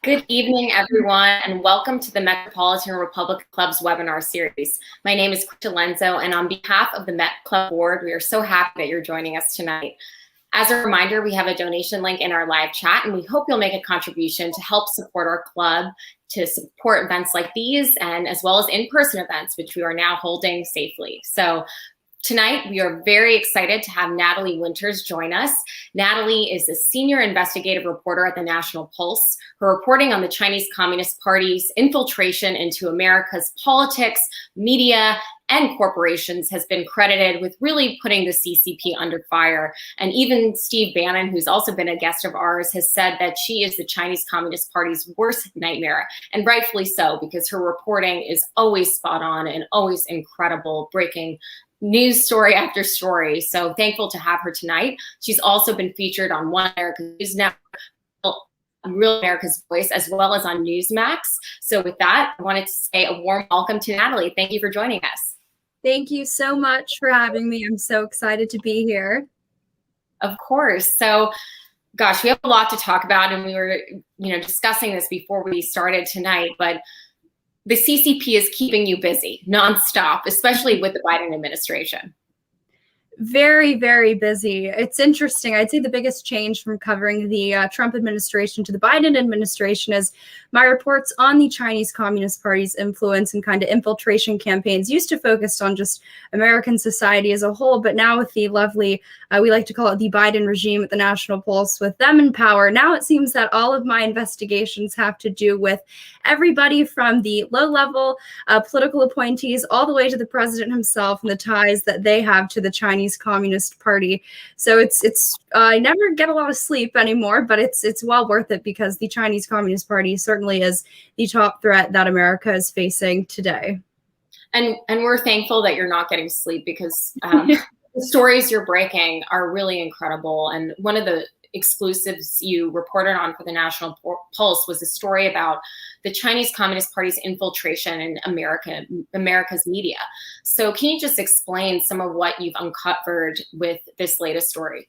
Good evening, everyone, and welcome to the Metropolitan Republican Club's webinar series. My name is Krista Lenzo, and on behalf of the Met Club Board, we are so happy that you're joining us tonight. As a reminder, we have a donation link in our live chat, and we hope you'll make a contribution to help support our club, to support events like these, and as well as in-person events, which we are now holding safely. So tonight, we are very excited to have Natalie Winters join us. Natalie is a senior investigative reporter at the National Pulse. Her reporting on the Chinese Communist Party's infiltration into America's politics, media, and corporations has been credited with really putting the CCP under fire. And even Steve Bannon, who's also been a guest of ours, has said that she is the Chinese Communist Party's worst nightmare, and rightfully so, because her reporting is always spot on and always incredible, breaking news story after story. So thankful to have her tonight. She's also been featured on One American News Network, Real America's Voice, as well as on Newsmax. So with that, I wanted to say a warm welcome to Natalie. Thank you for joining us. Thank you so much for having me. I'm so excited to be here. Of course. So, gosh, we have a lot to talk about, and we were, discussing this before we started tonight, but the CCP is keeping you busy nonstop, especially with the Biden administration. Very, very busy. It's interesting. I'd say the biggest change from covering the Trump administration to the Biden administration is my reports on the Chinese Communist Party's influence and kind of infiltration campaigns used to focus on just American society as a whole, but now with the lovely, we like to call it the Biden regime at the National Pulse, with them in power, now it seems that all of my investigations have to do with everybody from the low-level political appointees all the way to the president himself and the ties that they have to the Chinese Communist Party. So it's I never get a lot of sleep anymore, but it's well worth it, because the Chinese Communist Party certainly is the top threat that America is facing today. And we're thankful that you're not getting sleep, because the stories you're breaking are really incredible. And one of the exclusives you reported on for the National Pulse was a story about the Chinese Communist Party's infiltration in America's media. So can you just explain some of what you've uncovered with this latest story?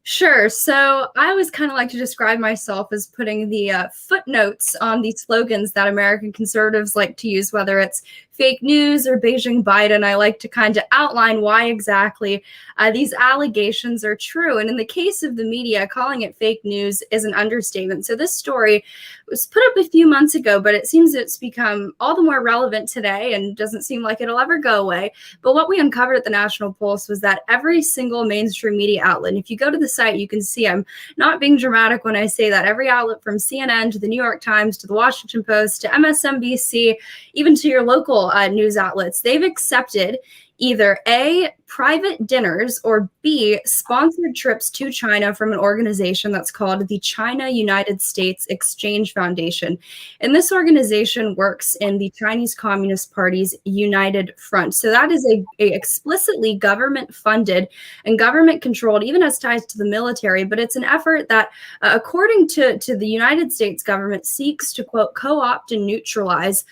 Sure. So I always kind of like to describe myself as putting the footnotes on the slogans that American conservatives like to use, whether it's fake news or Beijing Biden. I like to kind of outline why exactly these allegations are true. And in the case of the media, calling it fake news is an understatement. So this story was put up a few months ago, but it seems it's become all the more relevant today and doesn't seem like it'll ever go away. But what we uncovered at the National Pulse was that every single mainstream media outlet, and if you go to the site, you can see I'm not being dramatic when I say that every outlet from CNN to the New York Times to the Washington Post to MSNBC, even to your local news outlets, they've accepted either A, private dinners, or B, sponsored trips to China from an organization that's called the China United States Exchange Foundation. And this organization works in the Chinese Communist Party's United Front. So that is a explicitly government-funded and government-controlled, even has ties to the military, but it's an effort that, according to the United States government, seeks to, quote, co-opt and neutralize,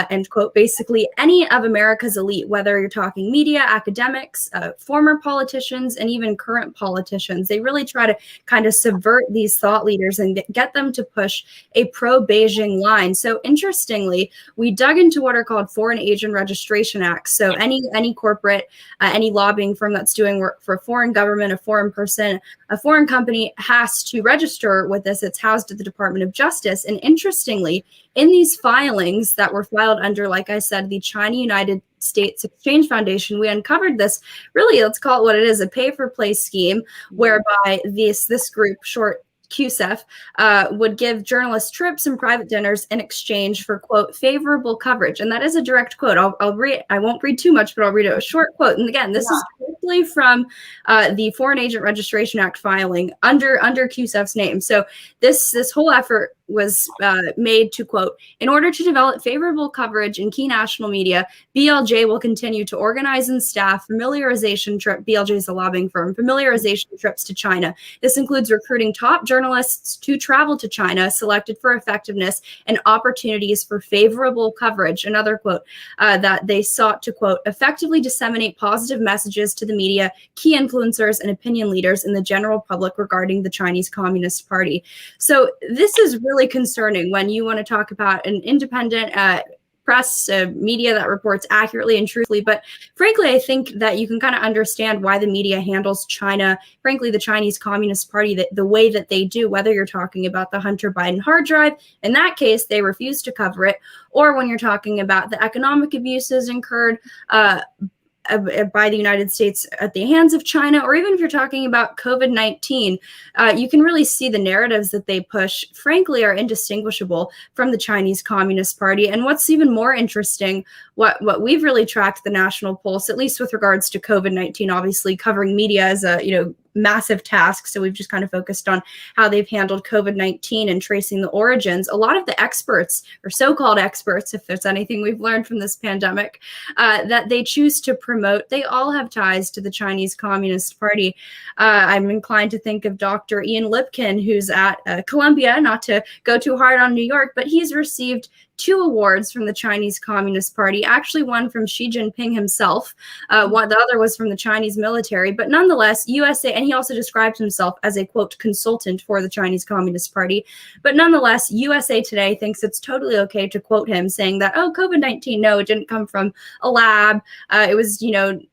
end quote, basically any of America's elite, whether you're talking media, academics, former politicians, and even current politicians. They really try to kind of subvert these thought leaders and get them to push a pro-Beijing line. So interestingly, we dug into what are called foreign agent registration acts. So any corporate, any lobbying firm that's doing work for a foreign government, a foreign person, a foreign company has to register with this. It's housed at the Department of Justice. And interestingly, in these filings that were filed under, like I said, the China United States Exchange Foundation, we uncovered this, really, let's call it what it is, a pay-for-play scheme, whereby this group, short QSEF, would give journalists trips and private dinners in exchange for, quote, favorable coverage. And that is a direct quote. I'll read, I won't read too much, but I'll read a short quote. And again, this is directly from the Foreign Agent Registration Act filing under QSEF's name. So this whole effort was made to, quote, in order to develop favorable coverage in key national media, BLJ will continue to organize and staff familiarization trip. BLJ is a lobbying firm, familiarization trips to China. This includes recruiting top journalists to travel to China, selected for effectiveness and opportunities for favorable coverage. Another quote, that they sought to, quote, effectively disseminate positive messages to the media, key influencers, and opinion leaders in the general public regarding the Chinese Communist Party. So this is really really concerning when you want to talk about an independent press, media that reports accurately and truthfully. But frankly, I think that you can kind of understand why the media handles China, frankly, the Chinese Communist Party, the way that they do, whether you're talking about the Hunter Biden hard drive. In that case, they refuse to cover it. Or when you're talking about the economic abuses incurred by the United States at the hands of China, or even if you're talking about COVID-19, you can really see the narratives that they push, frankly, are indistinguishable from the Chinese Communist Party. And what's even more interesting, what we've really tracked the national pulse, at least with regards to COVID-19, obviously covering media as a, massive task. So we've just kind of focused on how they've handled COVID-19 and tracing the origins. A lot of the experts, or so-called experts, if there's anything we've learned from this pandemic, that they choose to promote, they all have ties to the Chinese Communist Party. I'm inclined to think of Dr. Ian Lipkin, who's at Columbia, not to go too hard on New York, but he's received 2 awards from the Chinese Communist Party, actually one from Xi Jinping himself. The other was from the Chinese military, but nonetheless, USA, and he also describes himself as a, quote, consultant for the Chinese Communist Party. But nonetheless, USA Today thinks it's totally okay to quote him saying that, oh, COVID-19, no, it didn't come from a lab. It was,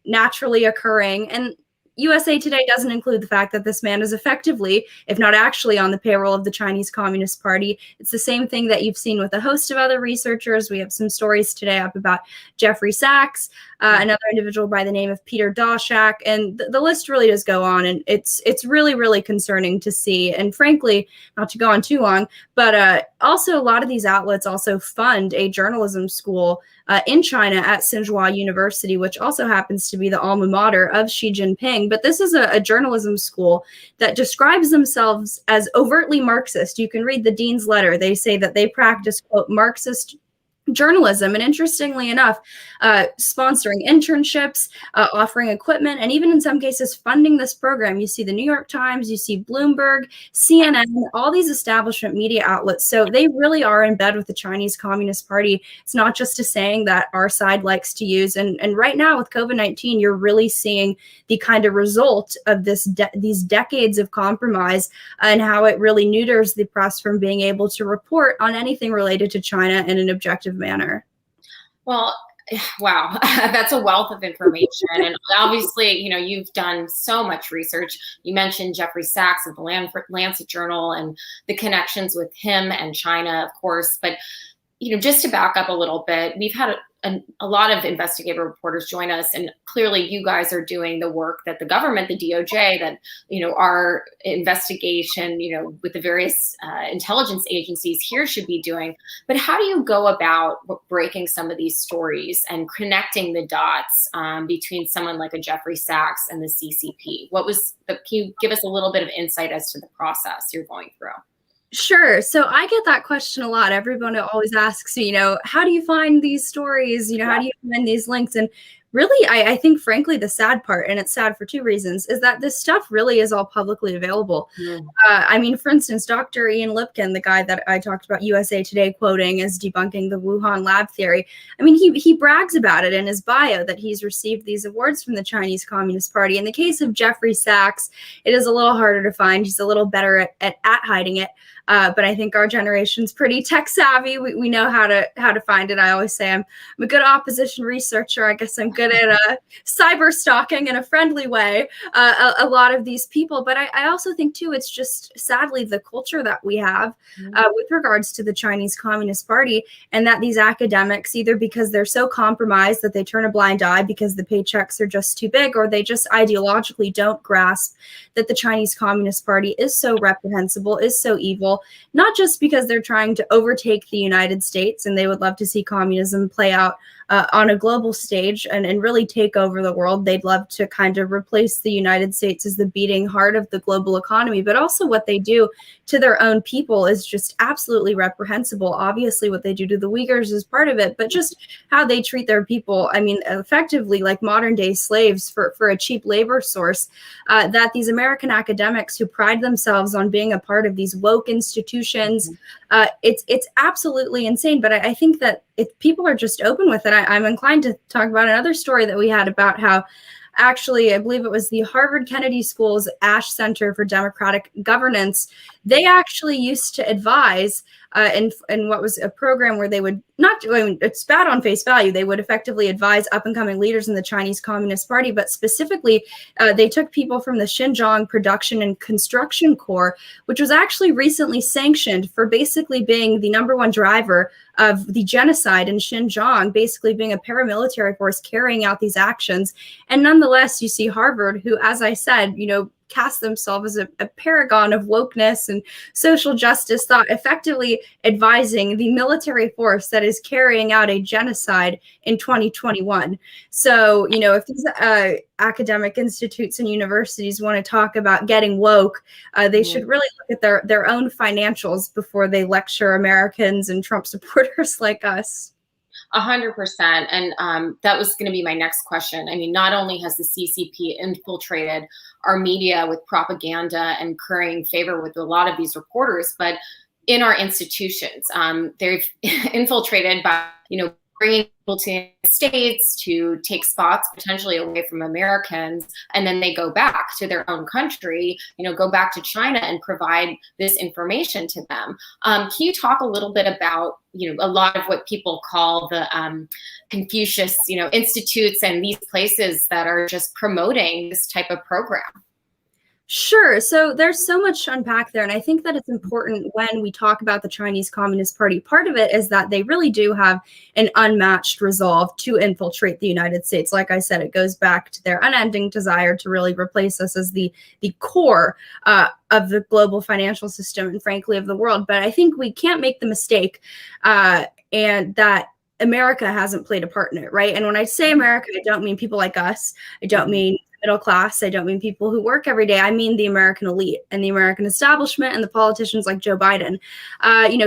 naturally occurring. And USA Today doesn't include the fact that this man is effectively, if not actually, on the payroll of the Chinese Communist Party. It's the same thing that you've seen with a host of other researchers. We have some stories today up about Jeffrey Sachs, another individual by the name of Peter Daszak, and the list really does go on. And it's really, really concerning to see. And frankly, not to go on too long, but also a lot of these outlets also fund a journalism school in China at Tsinghua University, which also happens to be the alma mater of Xi Jinping. But this is a journalism school that describes themselves as overtly Marxist. You can read the dean's letter. They say that they practice, quote, Marxist journalism, and interestingly enough, sponsoring internships, offering equipment, and even in some cases funding this program. You see the New York Times, you see Bloomberg, CNN, all these establishment media outlets. So they really are in bed with the Chinese Communist Party. It's not just a saying that our side likes to use. And right now with COVID-19, you're really seeing the kind of result of these decades of compromise and how it really neuters the press from being able to report on anything related to China in an objective manner. Well, wow, that's a wealth of information. And obviously, you've done so much research. You mentioned Jeffrey Sachs of the Lancet Journal and the connections with him and China, of course. But, just to back up a little bit, we've had a lot of investigative reporters join us, and clearly you guys are doing the work that the government, the DOJ, that, our investigation, with the various intelligence agencies here should be doing. But how do you go about breaking some of these stories and connecting the dots between someone like a Jeffrey Sachs and the CCP? Can you give us a little bit of insight as to the process you're going through? Sure. So I get that question a lot. Everyone always asks me, how do you find these stories? How do you find these links? And really, I think, frankly, the sad part, and it's sad for 2 reasons, is that this stuff really is all publicly available. For instance, Dr. Ian Lipkin, the guy that I talked about USA Today quoting as debunking the Wuhan lab theory, he brags about it in his bio that he's received these awards from the Chinese Communist Party. In the case of Jeffrey Sachs, it is a little harder to find. He's a little better at hiding it. But I think our generation's pretty tech savvy. We know how to find it. I always say I'm a good opposition researcher. I guess I'm good at cyber stalking in a friendly way, a lot of these people. But I also think, too, it's just sadly the culture that we have with regards to the Chinese Communist Party, and that these academics, either because they're so compromised that they turn a blind eye because the paychecks are just too big, or they just ideologically don't grasp that the Chinese Communist Party is so reprehensible, is so evil, not just because they're trying to overtake the United States and they would love to see communism play out on a global stage and really take over the world. They'd love to kind of replace the United States as the beating heart of the global economy, but also what they do to their own people is just absolutely reprehensible. Obviously, what they do to the Uyghurs is part of it, but just how they treat their people, effectively like modern day slaves for a cheap labor source, that these American academics who pride themselves on being a part of these woke institutions, it's absolutely insane. But I think that if people are just open with it, I'm inclined to talk about another story that we had about how actually, I believe it was the Harvard Kennedy School's Ash Center for Democratic Governance. They actually used to advise in what was a program where they would not, I mean, it's bad on face value. They would effectively advise up and coming leaders in the Chinese Communist Party, but specifically, they took people from the Xinjiang Production and Construction Corps, which was actually recently sanctioned for basically being the #1 driver of the genocide in Xinjiang, basically being a paramilitary force carrying out these actions. And nonetheless, you see Harvard, who, as I said, cast themselves as a paragon of wokeness and social justice thought, effectively advising the military force that is carrying out a genocide in 2021. So, if these academic institutes and universities want to talk about getting woke, they should really look at their own financials before they lecture Americans and Trump supporters like us. 100%. And that was going to be my next question. I mean, not only has the CCP infiltrated our media with propaganda and currying favor with a lot of these reporters, but in our institutions, they've infiltrated by, bringing people to the States to take spots potentially away from Americans, and then they go back to their own country, go back to China and provide this information to them. Can you talk a little bit about, a lot of what people call the Confucius, institutes and these places that are just promoting this type of program? Sure. So there's so much to unpack there. And I think that it's important when we talk about the Chinese Communist Party. Part of it is that they really do have an unmatched resolve to infiltrate the United States. Like I said, it goes back to their unending desire to really replace us as the core of the global financial system and, frankly, of the world. But I think we can't make the mistake and that America hasn't played a part in it, right? And when I say America, I don't mean people like us. I don't mean middle class. I don't mean people who work every day. I mean the American elite and the American establishment and the politicians like Joe Biden.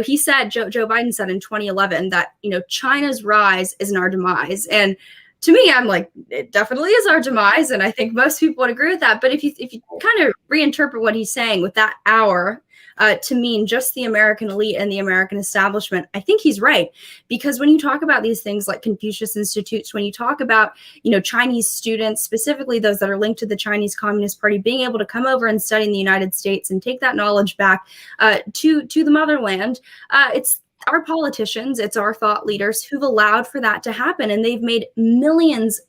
He said, Joe Biden said in 2011 that, China's rise isn't our demise. And to me, I'm like, it definitely is our demise. And I think most people would agree with that. But if you kind of reinterpret what he's saying with that hour to mean just the American elite and the American establishment, I think he's right. Because when you talk about these things like Confucius Institutes, when you talk about, Chinese students, specifically those that are linked to the Chinese Communist Party, being able to come over and study in the United States and take that knowledge back to the motherland, it's our politicians, it's our thought leaders who've allowed for that to happen, and they've made millions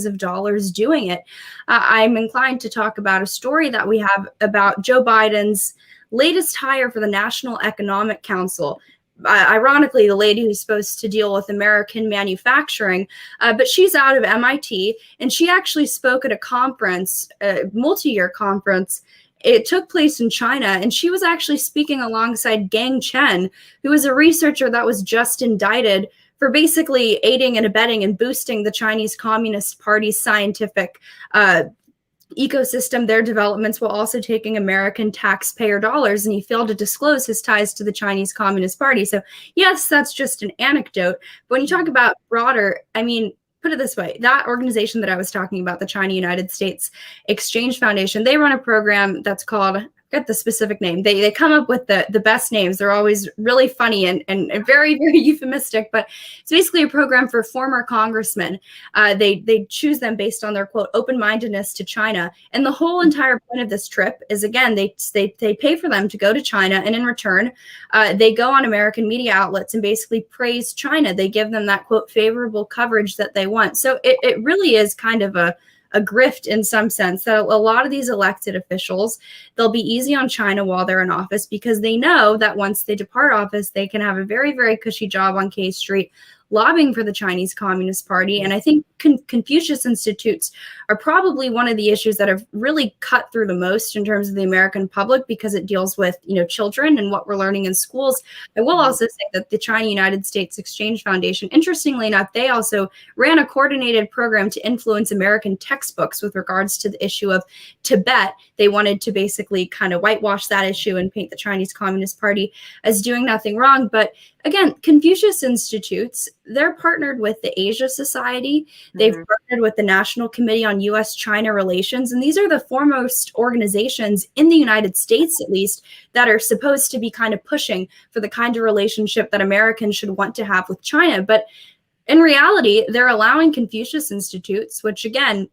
of dollars doing it. I'm inclined to talk about a story that we have about Joe Biden's latest hire for the National Economic Council. Ironically, the lady who's supposed to deal with American manufacturing, but she's out of MIT, and she actually spoke at a conference, a multi-year conference. It took place in China, and she was actually speaking alongside Gang Chen, who was a researcher that was just indicted for basically aiding and abetting and boosting the Chinese Communist Party's scientific ecosystem, their developments, while also taking American taxpayer dollars, and he failed to disclose his ties to the Chinese Communist Party. So yes, that's just an anecdote. But when you talk about broader, I mean, put it this way, that organization that I was talking about, the China United States Exchange Foundation, they run a program that's called, I forget the specific name. They come up with the best names. They're always really funny and very, very euphemistic, but it's basically a program for former congressmen. They choose them based on their, quote, open-mindedness to China. And the whole entire point of this trip is, again, they pay for them to go to China, and in return, they go on American media outlets and basically praise China. They give them that, quote, favorable coverage that they want. So it really is kind of a grift in some sense, that a lot of these elected officials, they'll be easy on China while they're in office because they know that once they depart office, they can have a very, very cushy job on K Street lobbying for the Chinese Communist Party. And I think Confucius Institutes are probably one of the issues that have really cut through the most in terms of the American public, because it deals with, children and what we're learning in schools. I will also say that the China United States Exchange Foundation, interestingly enough, they also ran a coordinated program to influence American textbooks with regards to the issue of Tibet. They wanted to basically kind of whitewash that issue and paint the Chinese Communist Party as doing nothing wrong. But again, Confucius Institutes, they're partnered with the Asia Society. They've partnered with the National Committee on U.S.-China Relations. And these are the foremost organizations in the United States, at least, that are supposed to be kind of pushing for the kind of relationship that Americans should want to have with China. But in reality, they're allowing Confucius Institutes, which, again,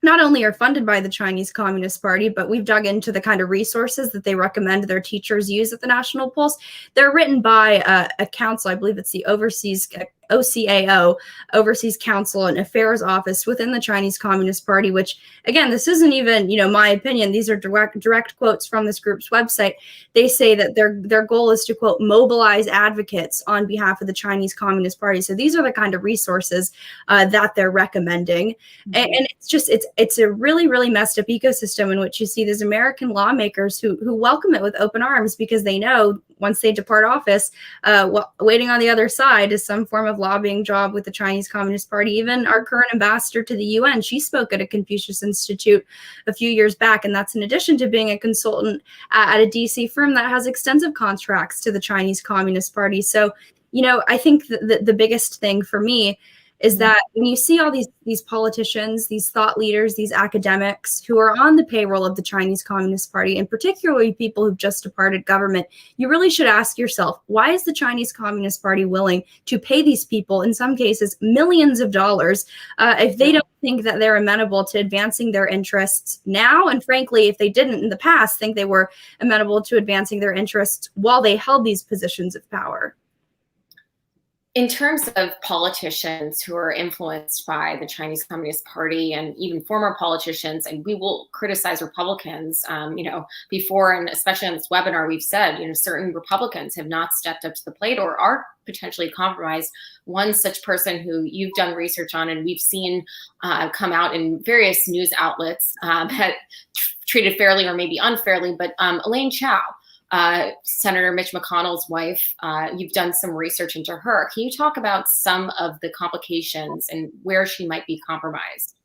not only are funded by the Chinese Communist Party, but we've dug into the kind of resources that they recommend their teachers use at the National Pulse. They're written by a council, I believe it's the OCAO, Overseas Council and Affairs Office within the Chinese Communist Party, which, again, this isn't even, my opinion. These are direct quotes from this group's website. They say that their goal is to, quote, mobilize advocates on behalf of the Chinese Communist Party. So these are the kind of resources that they're recommending. Mm-hmm. And it's a really, really messed up ecosystem in which you see these American lawmakers who welcome it with open arms, because they know once they depart office, waiting on the other side is some form of lobbying job with the Chinese Communist Party. Even our current ambassador to the UN, she spoke at a Confucius Institute a few years back, and that's in addition to being a consultant at a DC firm that has extensive contracts to the Chinese Communist Party. So, I think the biggest thing for me is that when you see all these politicians, these thought leaders, these academics who are on the payroll of the Chinese Communist Party, and particularly people who've just departed government, you really should ask yourself, why is the Chinese Communist Party willing to pay these people, in some cases, millions of dollars, if they don't think that they're amenable to advancing their interests now? And frankly, if they didn't in the past think they were amenable to advancing their interests while they held these positions of power. In terms of politicians who are influenced by the Chinese Communist Party, and even former politicians, and we will criticize Republicans, before, and especially on this webinar, we've said, certain Republicans have not stepped up to the plate or are potentially compromised. One such person who you've done research on and we've seen come out in various news outlets, had treated fairly or maybe unfairly, but Elaine Chao, Senator Mitch McConnell's wife, you've done some research into her. Can you talk about some of the complications and where she might be compromised?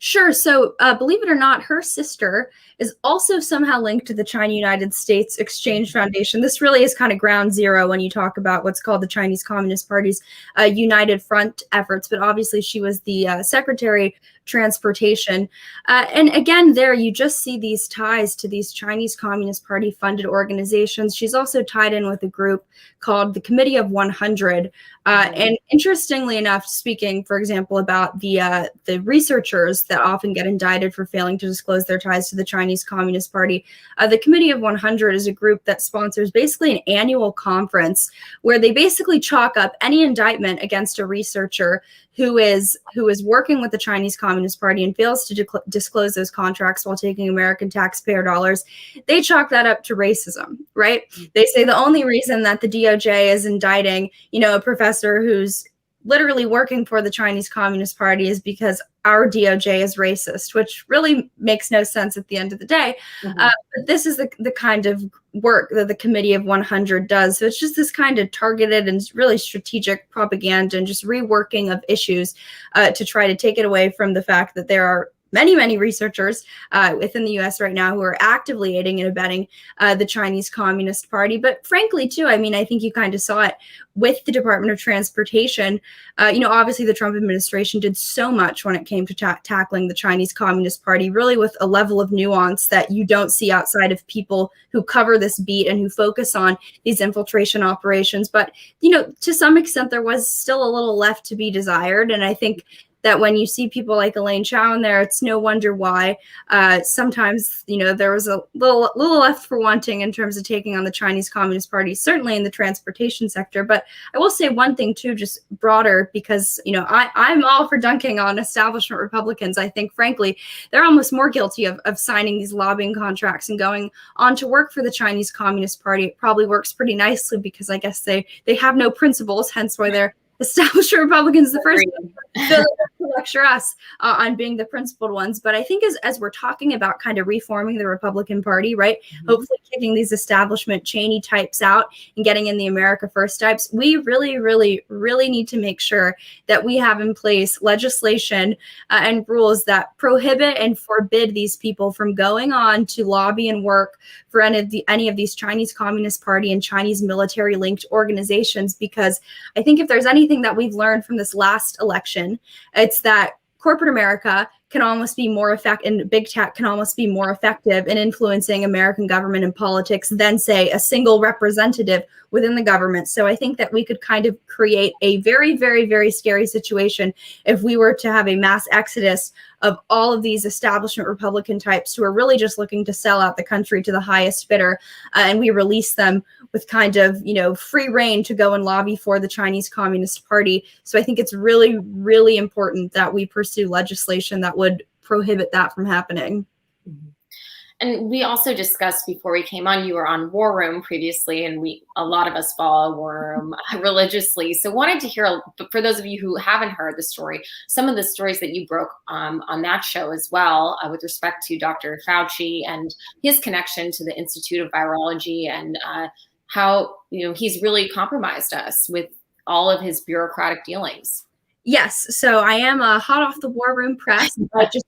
Sure. So believe it or not, her sister is also somehow linked to the China-United States Exchange Foundation. This really is kind of ground zero when you talk about what's called the Chinese Communist Party's United Front efforts. But obviously, she was the Secretary Transportation. And again, there you just see these ties to these Chinese Communist Party funded organizations. She's also tied in with a group called the Committee of 100. And interestingly enough, speaking, for example, about the researchers that often get indicted for failing to disclose their ties to the Chinese Communist Party, the Committee of 100 is a group that sponsors basically an annual conference where they basically chalk up any indictment against a researcher who is working with the Chinese Communist Party and fails to disclose those contracts while taking American taxpayer dollars. They chalk that up to racism, right? They say the only reason that the DOJ is indicting, a professor who's literally working for the Chinese Communist Party is because our DOJ is racist, which really makes no sense at the end of the day. But this is the kind of work that the Committee of 100 does. So it's just this kind of targeted and really strategic propaganda and just reworking of issues to try to take it away from the fact that there are many researchers within the U.S. right now who are actively aiding and abetting the Chinese Communist Party. But frankly, too, I think you kind of saw it with the Department of Transportation. Obviously the Trump administration did so much when it came to tackling the Chinese Communist Party, really with a level of nuance that you don't see outside of people who cover this beat and who focus on these infiltration operations. But, to some extent, there was still a little left to be desired. And I think that when you see people like Elaine Chao in there, it's no wonder why sometimes, there was a little left for wanting in terms of taking on the Chinese Communist Party, certainly in the transportation sector. But I will say one thing, too, just broader, because, I'm all for dunking on establishment Republicans. I think, frankly, they're almost more guilty of signing these lobbying contracts and going on to work for the Chinese Communist Party. It probably works pretty nicely because I guess they have no principles, hence why they're establishment Republicans the first to lecture us on being the principled ones. But I think as we're talking about kind of reforming the Republican Party, right, hopefully kicking these establishment Cheney types out and getting in the America First types, we really need to make sure that we have in place legislation and rules that prohibit and forbid these people from going on to lobby and work for any of these Chinese Communist Party and Chinese military linked organizations. Because I think if there's anything that we've learned from this last election, it's that corporate America can almost be more effective, and big tech can almost be more effective in influencing American government and politics than, say, a single representative within the government. So I think that we could kind of create a very, very, very scary situation if we were to have a mass exodus of all of these establishment Republican types who are really just looking to sell out the country to the highest bidder, and we release them with kind of, free reign to go and lobby for the Chinese Communist Party. So I think it's really, really important that we pursue legislation that would prohibit that from happening. And we also discussed before we came on, you were on War Room previously, and a lot of us follow War Room religiously. So wanted to hear, for those of you who haven't heard the story, some of the stories that you broke on that show as well, with respect to Dr. Fauci and his connection to the Institute of Virology, and how he's really compromised us with all of his bureaucratic dealings. Yes, so I am hot off the War Room press. I just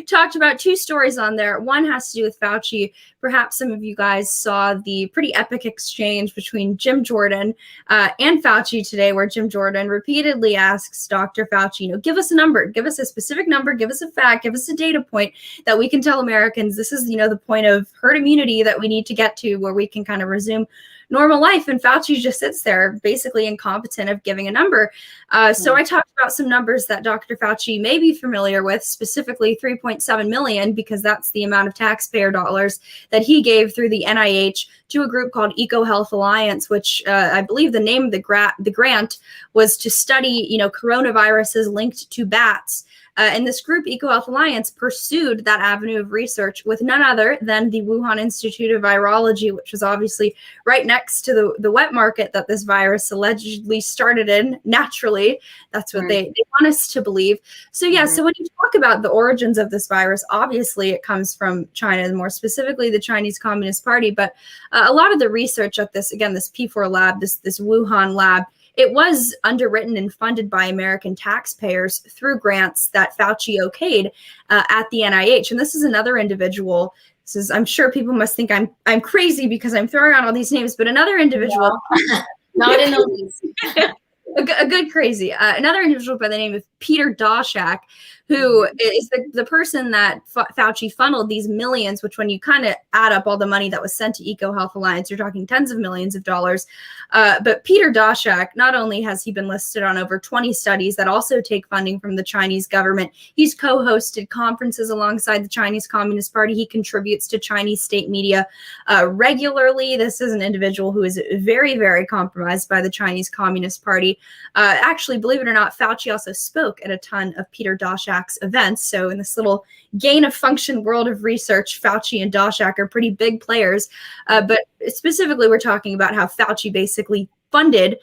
talked about 2 stories on there. One has to do with Fauci. Perhaps some of you guys saw the pretty epic exchange between Jim Jordan and Fauci today, where Jim Jordan repeatedly asks Dr. Fauci, give us a number, give us a specific number, give us a fact, give us a data point that we can tell Americans this is, the point of herd immunity that we need to get to, where we can kind of resume normal life. And Fauci just sits there basically incompetent of giving a number. So I talked about some numbers that Dr. Fauci may be familiar with, specifically 3.7 million, because that's the amount of taxpayer dollars that he gave through the NIH to a group called EcoHealth Alliance, which I believe the name of the grant was to study, coronaviruses linked to bats. And this group, EcoHealth Alliance, pursued that avenue of research with none other than the Wuhan Institute of Virology, which was obviously right next to the wet market that this virus allegedly started in naturally. That's what they want us to believe. So yeah, so when you talk about the origins of this virus, obviously it comes from China, more specifically the Chinese Communist Party. But a lot of the research at this P4 lab, this Wuhan lab, it was underwritten and funded by American taxpayers through grants that Fauci okayed at the NIH. And this is another individual. I'm sure people must think I'm crazy because I'm throwing out all these names, but another individual. No, not in the least. A good crazy. Another individual by the name of Peter Daszak, who is the person that Fauci funneled these millions, which when you kind of add up all the money that was sent to EcoHealth Alliance, you're talking tens of millions of dollars. But Peter Daszak, not only has he been listed on over 20 studies that also take funding from the Chinese government, he's co-hosted conferences alongside the Chinese Communist Party. He contributes to Chinese state media regularly. This is an individual who is very, very compromised by the Chinese Communist Party. Actually, believe it or not, Fauci also spoke at a ton of Peter Daszak's events. So in this little gain of function world of research, Fauci and Daszak are pretty big players. But specifically, we're talking about how Fauci basically funded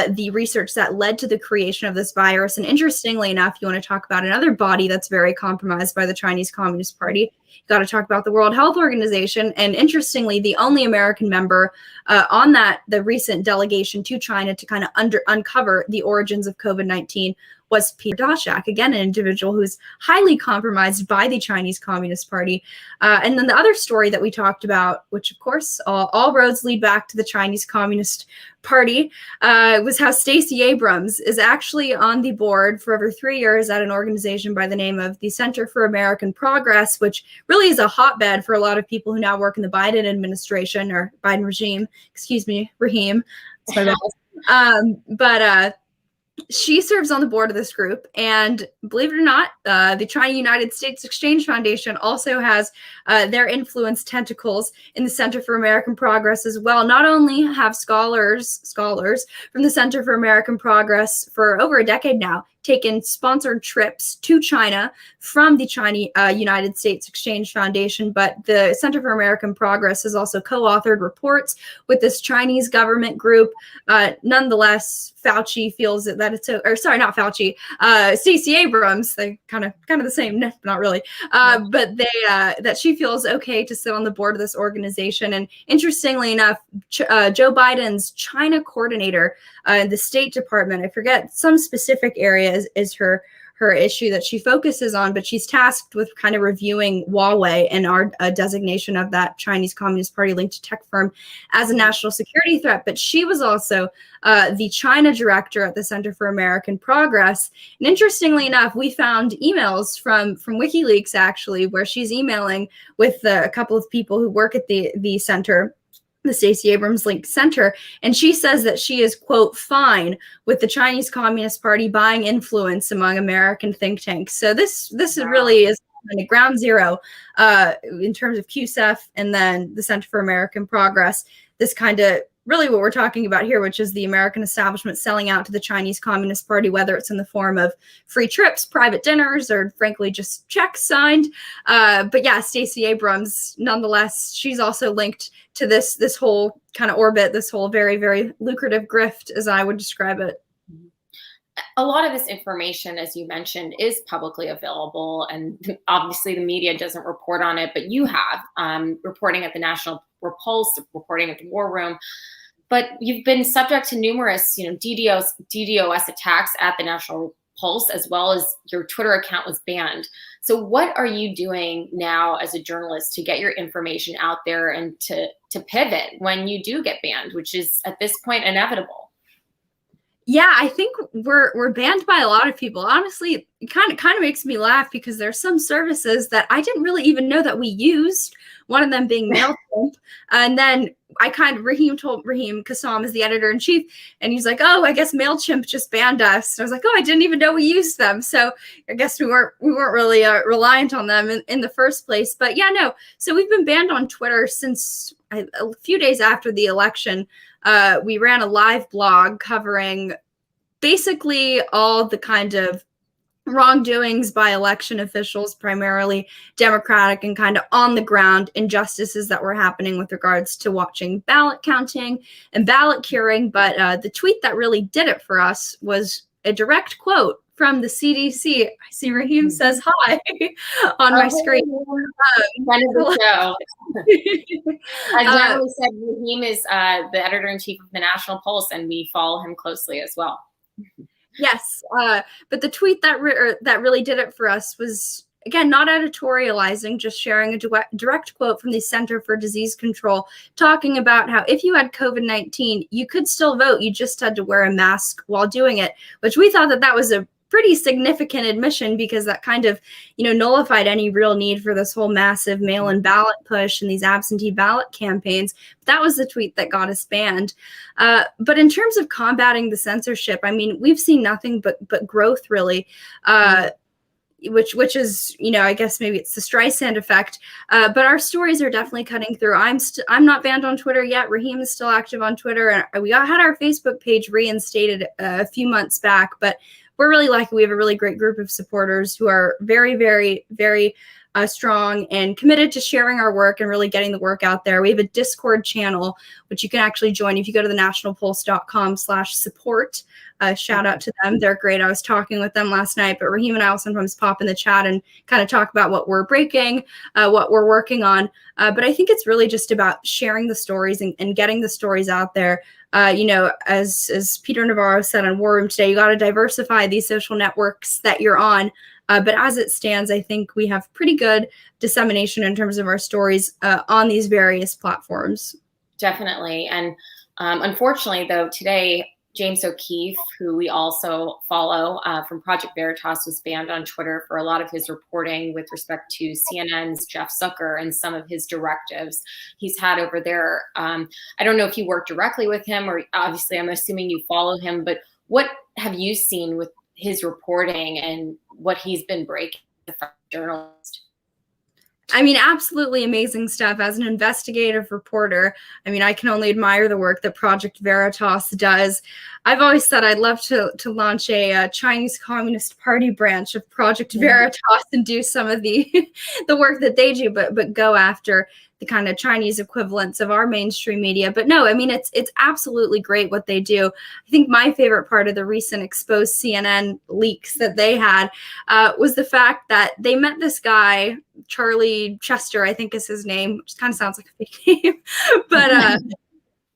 the research that led to the creation of this virus. And interestingly enough, you want to talk about another body that's very compromised by the Chinese Communist Party. You got to talk about the World Health Organization. And interestingly, the only American member on the recent delegation to China to kind of uncover the origins of COVID-19 was Peter Daszak, again, an individual who's highly compromised by the Chinese Communist Party. And then the other story that we talked about, which of course all roads lead back to the Chinese Communist Party, was how Stacey Abrams is actually on the board for over 3 years at an organization by the name of the Center for American Progress, which really is a hotbed for a lot of people who now work in the Biden administration, or Biden regime, Raheem. That's my bad. She serves on the board of this group, and believe it or not, the China United States Exchange Foundation also has their influence tentacles in the Center for American Progress as well. Not only have scholars from the Center for American Progress for over a decade now taken sponsored trips to China from the China United States Exchange Foundation, but the Center for American Progress has also co-authored reports with this Chinese government group. Nonetheless, Fauci feels that it's not Fauci, Stacey Abrams, they kind of the same, not really, but that she feels okay to sit on the board of this organization. And interestingly enough, Joe Biden's China coordinator in the State Department, I forget some specific area is her her issue that she focuses on, but she's tasked with kind of reviewing Huawei and our designation of that Chinese Communist Party linked tech firm as a national security threat. But she was also the China director at the Center for American Progress. And interestingly enough, we found emails from WikiLeaks, actually, where she's emailing with a couple of people who work at the center, the Stacey Abrams Link Center, and she says that she is, quote, fine with the Chinese Communist Party buying influence among American think tanks. So this really is kind of ground zero in terms of QCEF and then the Center for American Progress. This kind of really what we're talking about here, which is the American establishment selling out to the Chinese Communist Party, whether it's in the form of free trips, private dinners, or frankly, just checks signed. But yeah, Stacey Abrams, nonetheless, she's also linked to this whole kind of orbit, this whole very, very lucrative grift, as I would describe it. A lot of this information, as you mentioned, is publicly available, and obviously the media doesn't report on it, but you have reporting at the National Repulse, reporting at the War Room. But you've been subject to numerous, DDoS attacks at the National Pulse, as well as your Twitter account was banned. So what are you doing now as a journalist to get your information out there and to pivot when you do get banned, which is at this point inevitable? Yeah, I think we're banned by a lot of people. Honestly, it kind of makes me laugh because there's some services that I didn't really even know that we used. One of them being MailChimp, and then Raheem Kassam is the editor-in-chief, and he's like, "Oh, I guess MailChimp just banned us." And I was like, "Oh, I didn't even know we used them." So I guess we weren't really reliant on them in the first place. But yeah, no. So we've been banned on Twitter since a few days after the election. We ran a live blog covering basically all the kind of wrongdoings by election officials, primarily Democratic, and kind of on the ground injustices that were happening with regards to watching ballot counting and ballot curing. But the tweet that really did it for us was a direct quote from the CDC. I see Raheem says hi on my screen. Friend of the show. As Natalie said, Raheem is the editor-in-chief of the National Pulse, and we follow him closely as well. Yes, but the tweet that really did it for us was, again, not editorializing, just sharing a direct quote from the Center for Disease Control, talking about how if you had COVID-19, you could still vote. You just had to wear a mask while doing it, which we thought that was a pretty significant admission, because that kind of, nullified any real need for this whole massive mail-in ballot push and these absentee ballot campaigns. That was the tweet that got us banned. But in terms of combating the censorship, I mean, we've seen nothing but growth, really. Which is, I guess maybe it's the Streisand effect. But our stories are definitely cutting through. I'm not banned on Twitter yet. Raheem is still active on Twitter, and we had our Facebook page reinstated a few months back. But we're really lucky. We have a really great group of supporters who are very, very, very strong and committed to sharing our work and really getting the work out there. We have a Discord channel, which you can actually join if you go to thenationalpulse.com/support. Shout out to them. They're great. I was talking with them last night, but Raheem and I will sometimes pop in the chat and kind of talk about what we're breaking, what we're working on. But I think it's really just about sharing the stories and getting the stories out there. As Peter Navarro said on War Room today, you got to diversify these social networks that you're on. But as it stands, I think we have pretty good dissemination in terms of our stories on these various platforms. Definitely. And unfortunately, though, today, James O'Keefe, who we also follow from Project Veritas, was banned on Twitter for a lot of his reporting with respect to CNN's Jeff Zucker and some of his directives he's had over there. I don't know if you work directly with him, or obviously I'm assuming you follow him, but what have you seen with his reporting and what he's been breaking as a journalist? I mean, absolutely amazing stuff. As an investigative reporter, I mean, I can only admire the work that Project Veritas does. I've always said I'd love to launch a Chinese Communist Party branch of Project Veritas and do some of the work that they do, but go after the kind of Chinese equivalents of our mainstream media. But no, I mean, it's absolutely great what they do. I think my favorite part of the recent exposed CNN leaks that they had was the fact that they met this guy, Charlie Chester, I think is his name, which kind of sounds like a fake name, but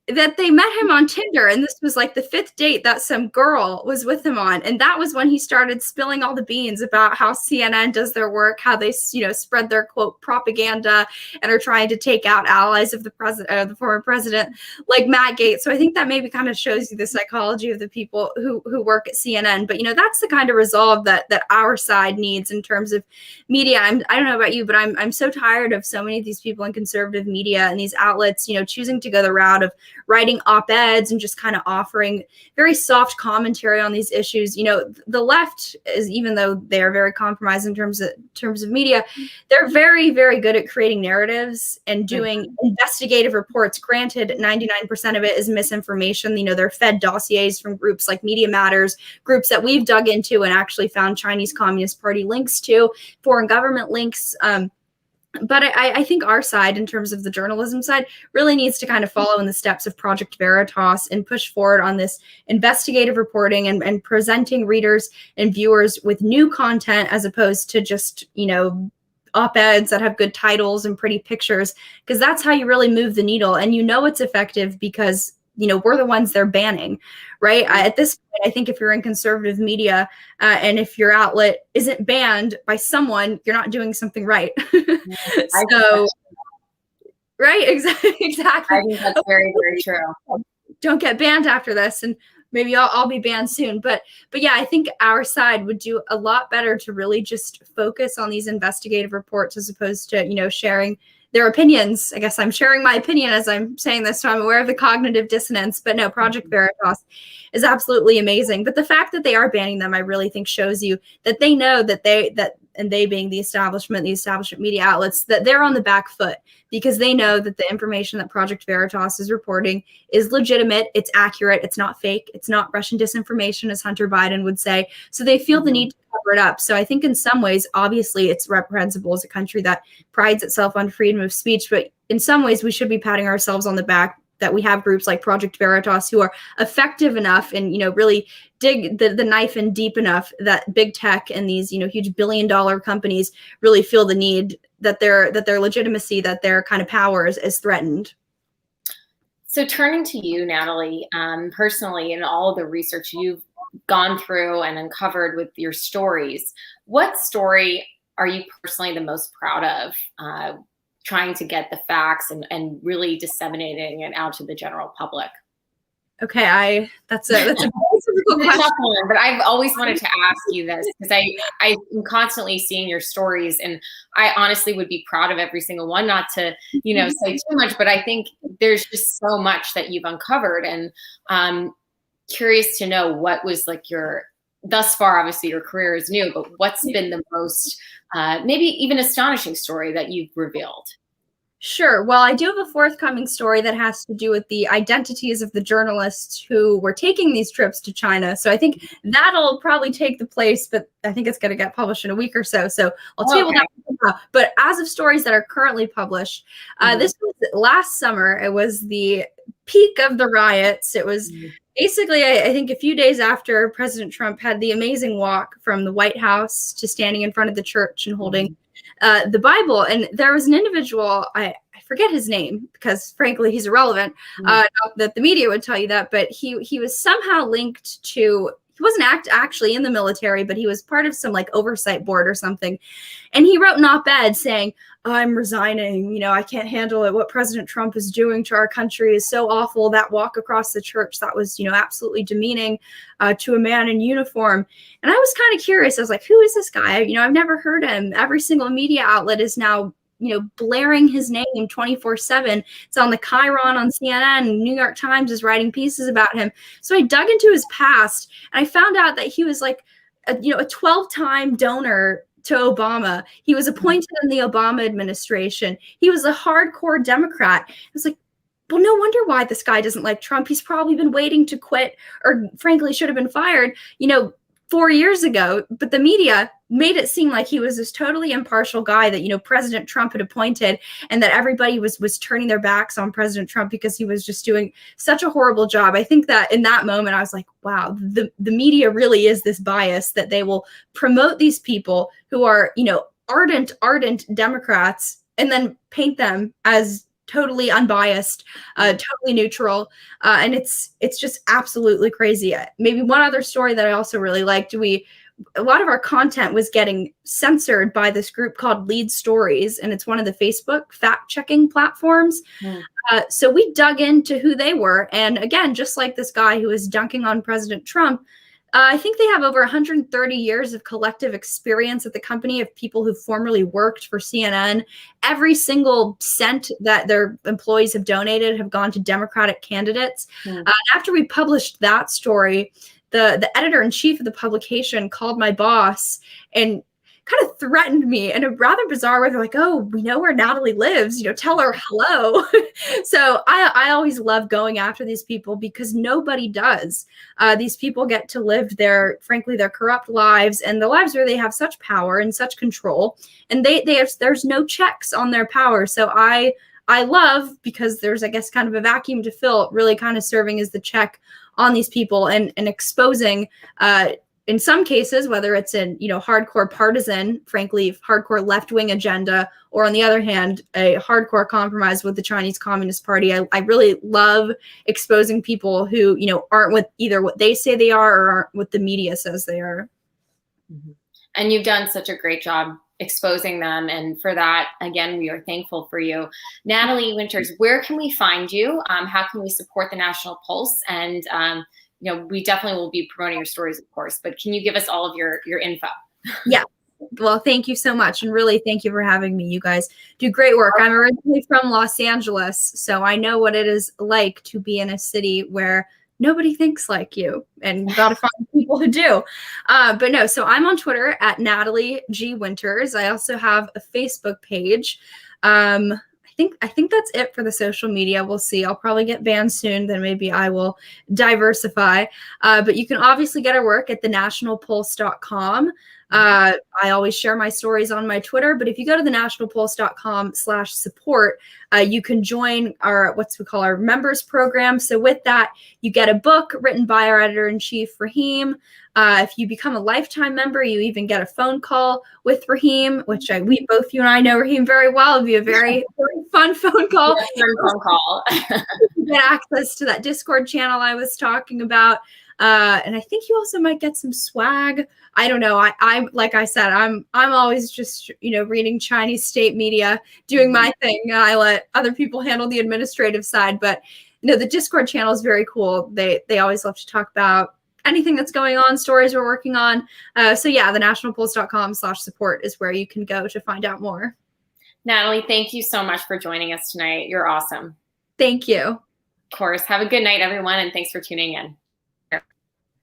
that they met him on Tinder, and this was like the 5th date that some girl was with him on, and that was when he started spilling all the beans about how CNN does their work, how they, spread their quote propaganda and are trying to take out allies of the president, the former president, like Matt Gaetz. So I think that maybe kind of shows you the psychology of the people who work at CNN. But that's the kind of resolve that our side needs in terms of media. I don't know about you, but I'm so tired of so many of these people in conservative media and these outlets, choosing to go the route of writing op-eds and just kind of offering very soft commentary on these issues. The left is, even though they are very compromised in terms of media, they're very, very good at creating narratives and doing investigative reports. Granted, 99% of it is misinformation. They're fed dossiers from groups like Media Matters, groups that we've dug into and actually found Chinese Communist Party links to, foreign government links. But I think our side, in terms of the journalism side, really needs to kind of follow in the steps of Project Veritas and push forward on this investigative reporting and presenting readers and viewers with new content, as opposed to just, op-eds that have good titles and pretty pictures, because that's how you really move the needle. And it's effective because we're the ones they're banning, right? At this point, I think if you're in conservative media and if your outlet isn't banned by someone, you're not doing something right. So, right, exactly. I think that's very, very true. Don't get banned after this, and maybe I'll be banned soon. But yeah, I think our side would do a lot better to really just focus on these investigative reports, as opposed to sharing their opinions. I guess I'm sharing my opinion as I'm saying this, so I'm aware of the cognitive dissonance. But no, Project Veritas is absolutely amazing. But the fact that they are banning them, I really think shows you that they know that they being the establishment media outlets, that they're on the back foot, because they know that the information that Project Veritas is reporting is legitimate, it's accurate, it's not fake, it's not Russian disinformation, as Hunter Biden would say. So they feel the need to cover it up. So I think in some ways, obviously, it's reprehensible as a country that prides itself on freedom of speech, but in some ways we should be patting ourselves on the back that we have groups like Project Veritas who are effective enough and, really dig the knife in deep enough that big tech and these, huge billion-dollar companies really feel the need that their legitimacy, that their kind of power is threatened. So turning to you, Natalie, personally, in all of the research you've gone through and uncovered with your stories, what story are you personally the most proud of, trying to get the facts and really disseminating it out to the general public? Okay, that's a difficult question. But I've always wanted to ask you this, because I'm constantly seeing your stories, and I honestly would be proud of every single one, not to say too much, but I think there's just so much that you've uncovered, and curious to know what was like thus far, obviously your career is new, but what's been the most maybe even astonishing story that you've revealed? Sure. Well, I do have a forthcoming story that has to do with the identities of the journalists who were taking these trips to China. So I think that'll probably take the place, but I think it's going to get published in a week or so. So I'll table that. But as of stories that are currently published, this was last summer. It was the peak of the riots. It was basically, I think, a few days after President Trump had the amazing walk from the White House to standing in front of the church and holding the Bible. And there was an individual, I forget his name because frankly he's irrelevant, not that the media would tell you that, but he was somehow linked to, he wasn't actually in the military, but he was part of some like oversight board or something. And he wrote an op-ed saying, I'm resigning, I can't handle it. What President Trump is doing to our country is so awful. That walk across the church, that was, absolutely demeaning to a man in uniform. And I was kind of curious. I was like, who is this guy? I've never heard him. Every single media outlet is now, blaring his name 24/7. It's on the Chiron on CNN. New York Times is writing pieces about him. So I dug into his past and I found out that he was like, a 12-time donor to Obama. He was appointed in the Obama administration. He was a hardcore Democrat. I was like, well, no wonder why this guy doesn't like Trump. He's probably been waiting to quit, or frankly should have been fired, 4 years ago. But the media made it seem like he was this totally impartial guy that, President Trump had appointed, and that everybody was turning their backs on President Trump because he was just doing such a horrible job. I think that in that moment, I was like, wow, the media really is this bias that they will promote these people who are, ardent Democrats and then paint them as totally unbiased, totally neutral, and it's just absolutely crazy. Maybe one other story that I also really liked, a lot of our content was getting censored by this group called Lead Stories, and it's one of the Facebook fact-checking platforms. So we dug into who they were, and again, just like this guy who was dunking on President Trump, I think they have over 130 years of collective experience at the company of people who formerly worked for CNN. Every single cent that their employees have donated have gone to Democratic candidates. After we published that story, the editor-in-chief of the publication called my boss and kind of threatened me in a rather bizarre way. They're like, "Oh, we know where Natalie lives, tell her hello." So I always love going after these people because nobody does. These people get to live frankly, their corrupt lives, and the lives where they have such power and such control, and there's no checks on their power. So I love, because there's, I guess, kind of a vacuum to fill, really kind of serving as the check on these people and exposing, in some cases, whether it's in, hardcore partisan, frankly, hardcore left-wing agenda, or on the other hand, a hardcore compromise with the Chinese Communist Party. I really love exposing people who, aren't with either what they say they are or aren't what the media says they are. And you've done such a great job exposing them. And for that, again, we are thankful for you. Natalie Winters, where can we find you? How can we support the National Pulse? And we definitely will be promoting your stories, of course, but can you give us all of your info? Yeah. Well, thank you so much. And really, thank you for having me. You guys do great work. I'm originally from Los Angeles, so I know what it is like to be in a city where nobody thinks like you, and you got to find people who do. But no, so I'm on Twitter at Natalie G. Winters. I also have a Facebook page. I think that's it for the social media. We'll see. I'll probably get banned soon. Then maybe I will diversify. But you can obviously get our work at thenationalpulse.com. I always share my stories on my Twitter, but if you go to thenationalpulse.com/support, you can join what we call our members program. So with that, you get a book written by our editor-in-chief, Raheem. If you become a lifetime member, you even get a phone call with Raheem, which both you and I know Raheem very well. It'll be a very, very fun phone call. You get access to that Discord channel I was talking about. And I think you also might get some swag. I don't know. I like I said, I'm always just, reading Chinese state media, doing my thing. I let other people handle the administrative side, but the Discord channel is very cool. They always love to talk about anything that's going on, stories we're working on. So yeah, thenationalpulse.com/support is where you can go to find out more. Natalie, thank you so much for joining us tonight. You're awesome. Thank you. Of course. Have a good night, everyone, and thanks for tuning in.